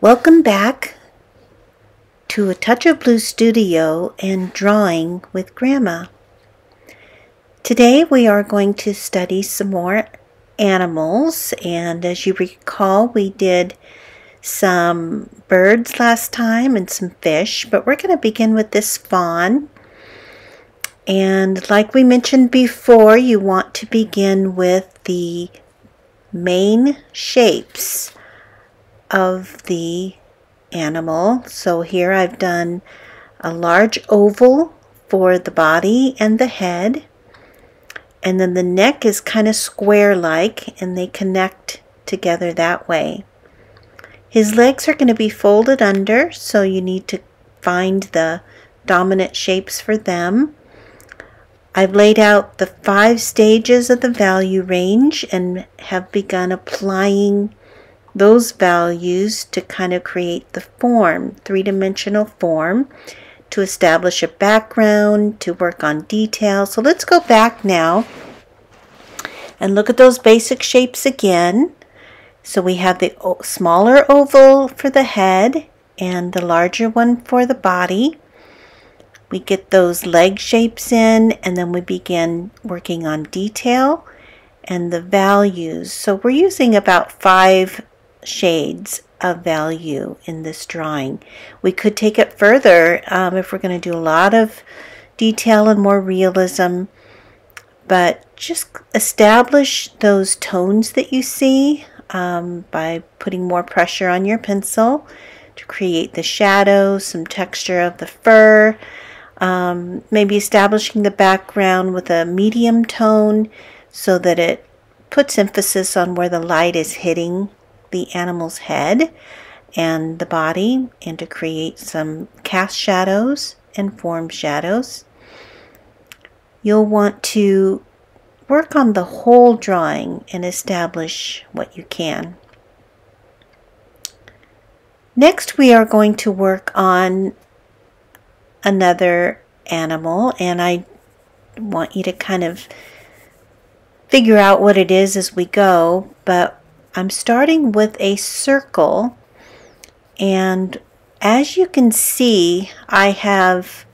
Welcome back to A Touch of Blue Studio and Drawing with Grandma. Today we are going to study some more animals, and as you recall, we did some birds last time and some fish, but we're going to begin with this fawn. And like we mentioned before, you want to begin with the main shapes of the animal. So here I've done a large oval for the body and the head, and then the neck is kind of square-like and they connect together that way. His legs are going to be folded under, so you need to find the dominant shapes for them. I've laid out the 5 stages of the value range and have begun applying those values to kind of create the form, three-dimensional form, to establish a background, to work on details. So let's go back now and look at those basic shapes again. So we have the smaller oval for the head and the larger one for the body. We get those leg shapes in, and then we begin working on detail and the values. So we're using about 5 shades of value in this drawing. We could take it further if we're going to do a lot of detail and more realism, but just establish those tones that you see by putting more pressure on your pencil to create the shadows, some texture of the fur, maybe establishing the background with a medium tone so that it puts emphasis on where the light is hitting the animal's head and the body, and to create some cast shadows and form shadows. You'll want to work on the whole drawing and establish what you can. Next, we are going to work on another animal, and I want you to kind of figure out what it is as we go, but I'm starting with a circle, and as you can see, I have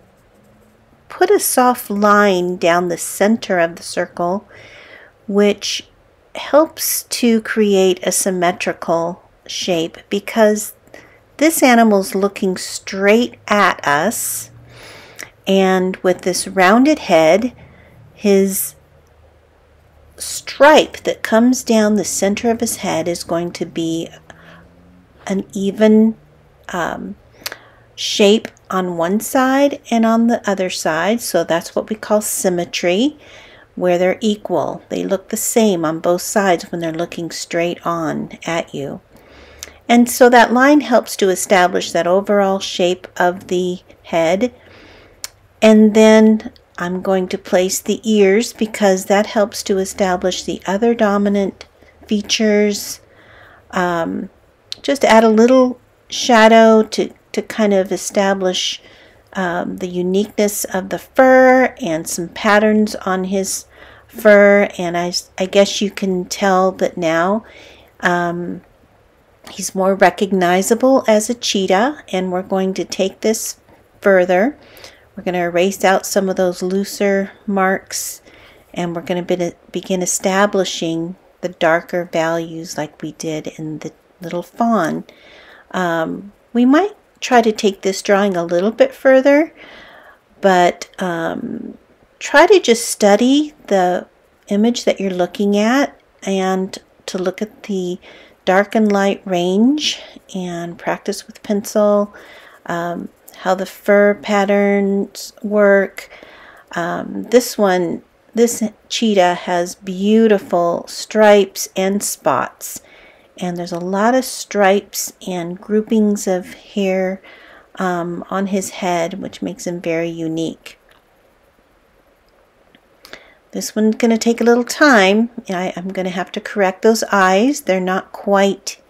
put a soft line down the center of the circle, which helps to create a symmetrical shape because this animal's looking straight at us, and with this rounded head, his stripe that comes down the center of his head is going to be an even shape on one side and on the other side. So that's what we call symmetry, where they're equal. They look the same on both sides when they're looking straight on at you. And so that line helps to establish that overall shape of the head. And then I'm going to place the ears because that helps to establish the other dominant features. Just add a little shadow to kind of establish the uniqueness of the fur and some patterns on his fur. And I guess you can tell that now he's more recognizable as a cheetah, and we're going to take this further. We're going to erase out some of those looser marks, and we're going to begin establishing the darker values like we did in the little fawn. We might try to take this drawing a little bit further, but try to just study the image that you're looking at and to look at the dark and light range and practice with pencil. How the fur patterns work. This cheetah has beautiful stripes and spots, and there's a lot of stripes and groupings of hair on his head, which makes him very unique. This one's going to take a little time. I'm going to have to correct those eyes. They're not quite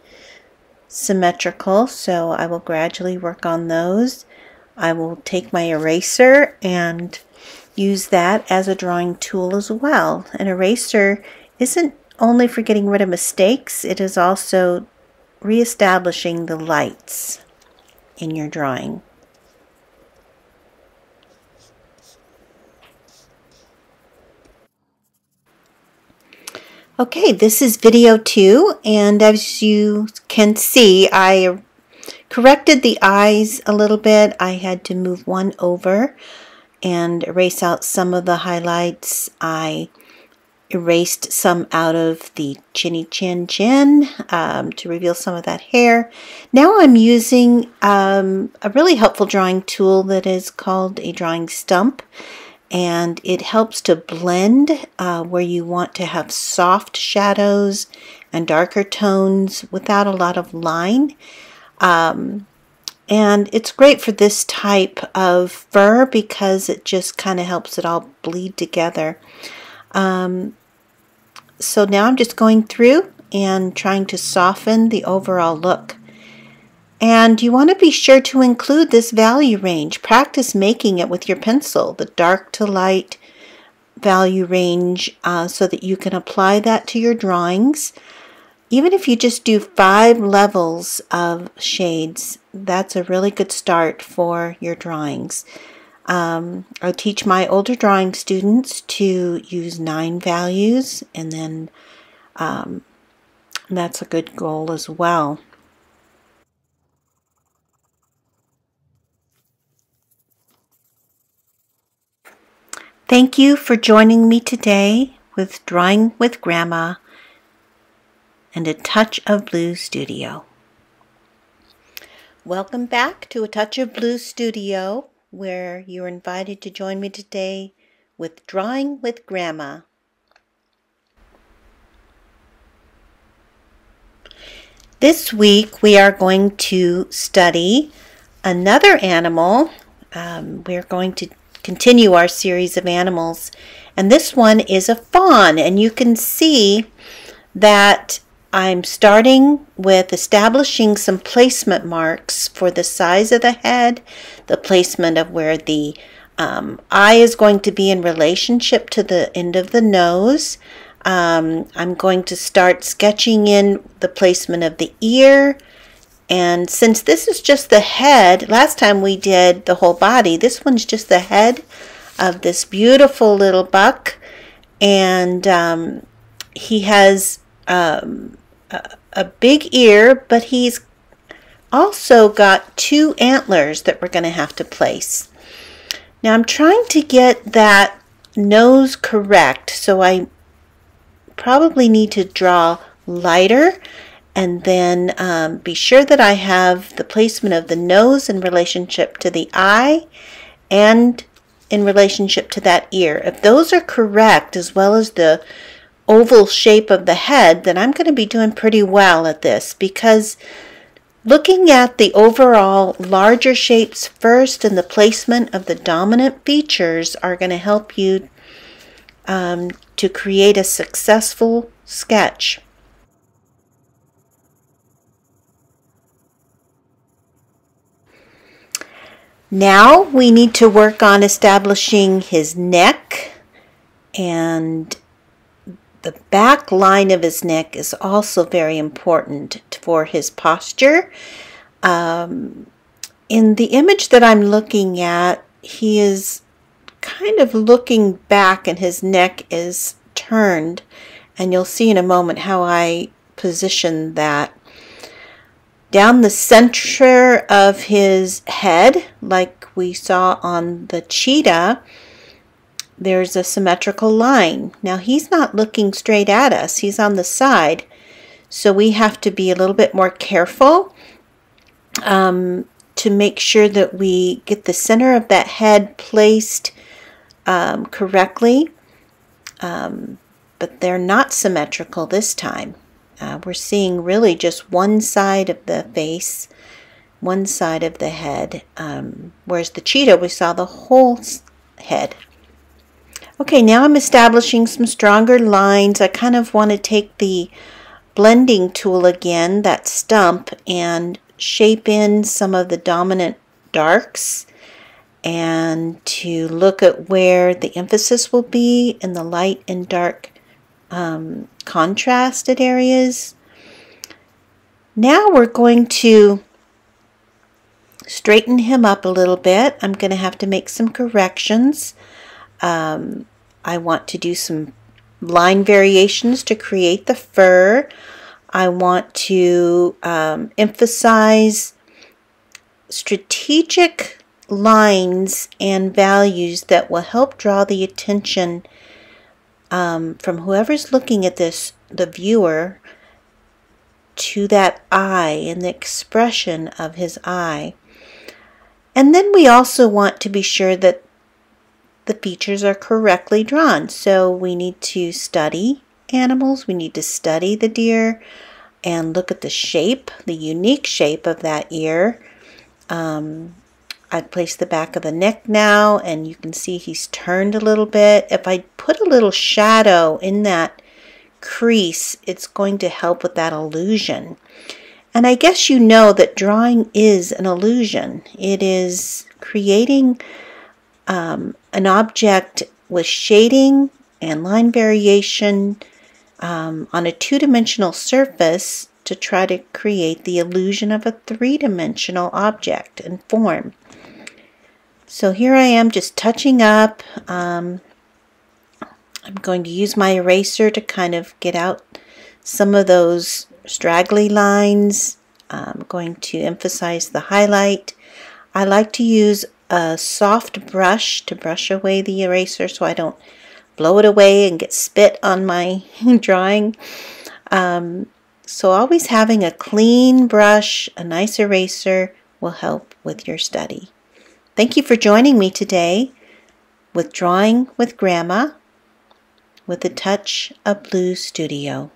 symmetrical, so I will gradually work on those. I will take my eraser and use that as a drawing tool as well. An eraser isn't only for getting rid of mistakes, it is also reestablishing the lights in your drawing. Okay, this is video 2, and as you can see, I corrected the eyes a little bit. I had to move one over and erase out some of the highlights. I erased some out of the chinny chin chin to reveal some of that hair. Now I'm using a really helpful drawing tool that is called a drawing stump, and it helps to blend where you want to have soft shadows and darker tones without a lot of line. And it's great for this type of fur because it just kind of helps it all bleed together. So now I'm just going through and trying to soften the overall look. And you want to be sure to include this value range. Practice making it with your pencil, the dark to light value range, so that you can apply that to your drawings. Even if you just do 5 levels of shades, that's a really good start for your drawings. I teach my older drawing students to use 9 values, and then that's a good goal as well. Thank you for joining me today with Drawing with Grandma and A Touch of Blue Studio. Welcome back to A Touch of Blue Studio, where you're invited to join me today with Drawing with Grandma. This week we are going to study another animal. We're going to continue our series of animals, and this one is a fawn, and you can see that I'm starting with establishing some placement marks for the size of the head, the placement of where the eye is going to be in relationship to the end of the nose. I'm going to start sketching in the placement of the ear, and since this is just the head, last time we did the whole body, this one's just the head of this beautiful little buck, and he has a big ear, but he's also got 2 antlers that we're going to have to place. Now I'm trying to get that nose correct, so I probably need to draw lighter and then be sure that I have the placement of the nose in relationship to the eye and in relationship to that ear. If those are correct, as well as the oval shape of the head, then I'm going to be doing pretty well at this, because looking at the overall larger shapes first and the placement of the dominant features are going to help you to create a successful sketch. Now we need to work on establishing his neck, and the back line of his neck is also very important for his posture. In the image that I'm looking at, he is kind of looking back and his neck is turned, and you'll see in a moment how I position that. Down the center of his head, like we saw on the cheetah, there's a symmetrical line. Now he's not looking straight at us, he's on the side, so we have to be a little bit more careful to make sure that we get the center of that head placed correctly, but they're not symmetrical this time. We're seeing really just one side of the face, one side of the head, whereas the cheetah, we saw the whole head. Okay, now I'm establishing some stronger lines. I kind of want to take the blending tool again, that stump, and shape in some of the dominant darks, and to look at where the emphasis will be in the light and dark contrasted areas. Now we're going to straighten him up a little bit. I'm going to have to make some corrections. I want to do some line variations to create the fur. I want to emphasize strategic lines and values that will help draw the attention from whoever's looking at this, the viewer, to that eye and the expression of his eye. And then we also want to be sure that the features are correctly drawn. So we need to study animals, we need to study the deer and look at the shape, the unique shape of that ear. I've placed the back of the neck now, and you can see he's turned a little bit. If I put a little shadow in that crease, it's going to help with that illusion. And I guess you know that drawing is an illusion. It is creating an object with shading and line variation on a two-dimensional surface to try to create the illusion of a three-dimensional object and form. So here I am just touching up. I'm going to use my eraser to kind of get out some of those straggly lines. I'm going to emphasize the highlight. I like to use a soft brush to brush away the eraser so I don't blow it away and get spit on my drawing. So always having a clean brush, a nice eraser will help with your study. Thank you for joining me today with Drawing with Grandma with a Touch of Blue Studio.